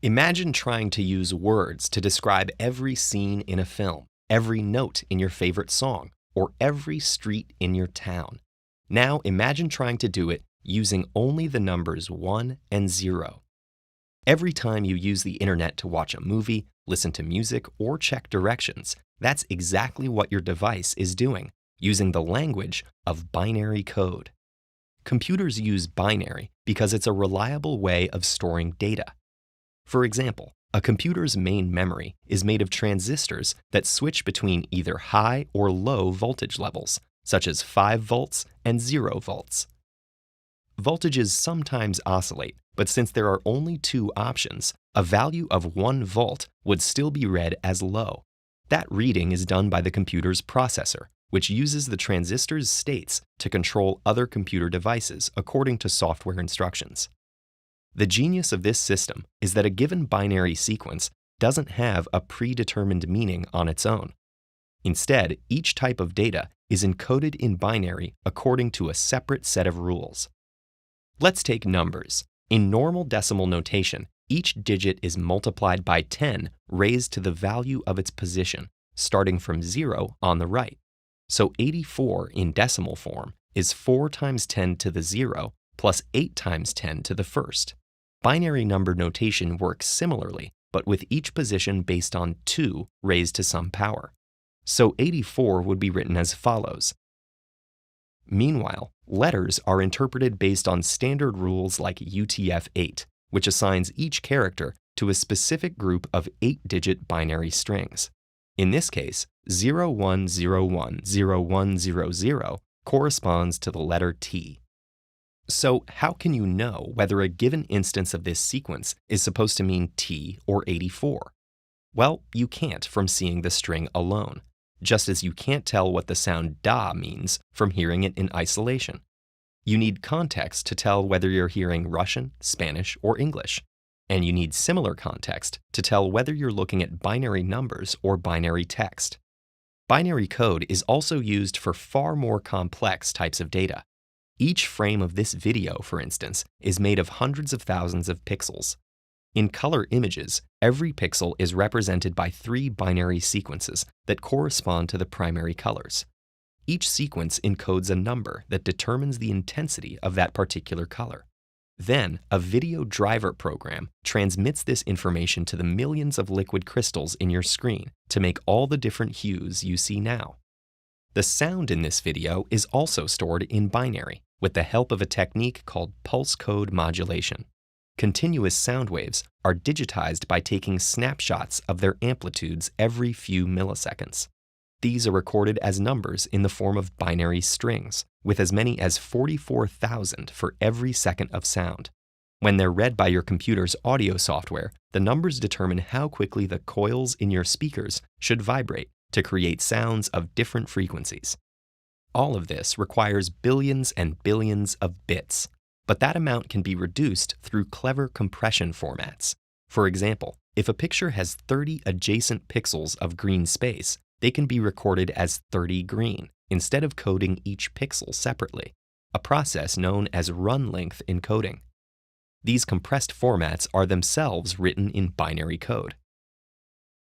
Imagine trying to use words to describe every scene in a film, every note in your favorite song, or every street in your town. Now imagine trying to do it using only the numbers 1 and 0. Every time you use the internet to watch a movie, listen to music, or check directions, that's exactly what your device is doing, using the language of binary code. Computers use binary because it's a reliable way of storing data. For example, a computer's main memory is made of transistors that switch between either high or low voltage levels, such as 5 volts and 0 volts. Voltages sometimes oscillate, but since there are only two options, a value of 1 volt would still be read as low. That reading is done by the computer's processor, which uses the transistor's states to control other computer devices according to software instructions. The genius of this system is that a given binary sequence doesn't have a predetermined meaning on its own. Instead, each type of data is encoded in binary according to a separate set of rules. Let's take numbers. In normal decimal notation, each digit is multiplied by 10 raised to the value of its position, starting from 0 on the right. So 84 in decimal form is 4 times 10 to the 0 plus 8 times 10 to the first. Binary number notation works similarly, but with each position based on 2 raised to some power. So 84 would be written as follows. Meanwhile, letters are interpreted based on standard rules like UTF-8, which assigns each character to a specific group of 8-digit binary strings. In this case, 01010100 corresponds to the letter T. So how can you know whether a given instance of this sequence is supposed to mean T or 84? Well, you can't from seeing the string alone, just as you can't tell what the sound da means from hearing it in isolation. You need context to tell whether you're hearing Russian, Spanish, or English, and you need similar context to tell whether you're looking at binary numbers or binary text. Binary code is also used for far more complex types of data. Each frame of this video, for instance, is made of hundreds of thousands of pixels. In color images, every pixel is represented by 3 binary sequences that correspond to the primary colors. Each sequence encodes a number that determines the intensity of that particular color. Then, a video driver program transmits this information to the millions of liquid crystals in your screen to make all the different hues you see now. The sound in this video is also stored in binary with the help of a technique called pulse code modulation. Continuous sound waves are digitized by taking snapshots of their amplitudes every few milliseconds. These are recorded as numbers in the form of binary strings, with as many as 44,000 for every second of sound. When they're read by your computer's audio software, the numbers determine how quickly the coils in your speakers should vibrate to create sounds of different frequencies. All of this requires billions and billions of bits, but that amount can be reduced through clever compression formats. For example, if a picture has 30 adjacent pixels of green space, they can be recorded as 30 green instead of coding each pixel separately, a process known as run-length encoding. These compressed formats are themselves written in binary code.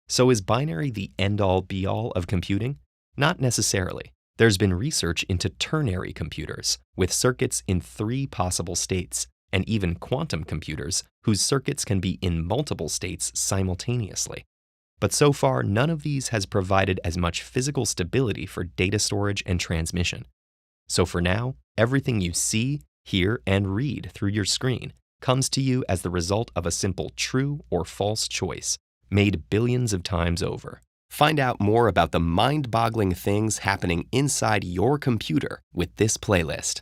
So is binary the end-all be-all of computing? Not necessarily. There's been research into ternary computers with circuits in 3 possible states, and even quantum computers whose circuits can be in multiple states simultaneously. But so far, none of these has provided as much physical stability for data storage and transmission. So for now, everything you see, hear, and read through your screen comes to you as the result of a simple true or false choice, made billions of times over. Find out more about the mind-boggling things happening inside your computer with this playlist.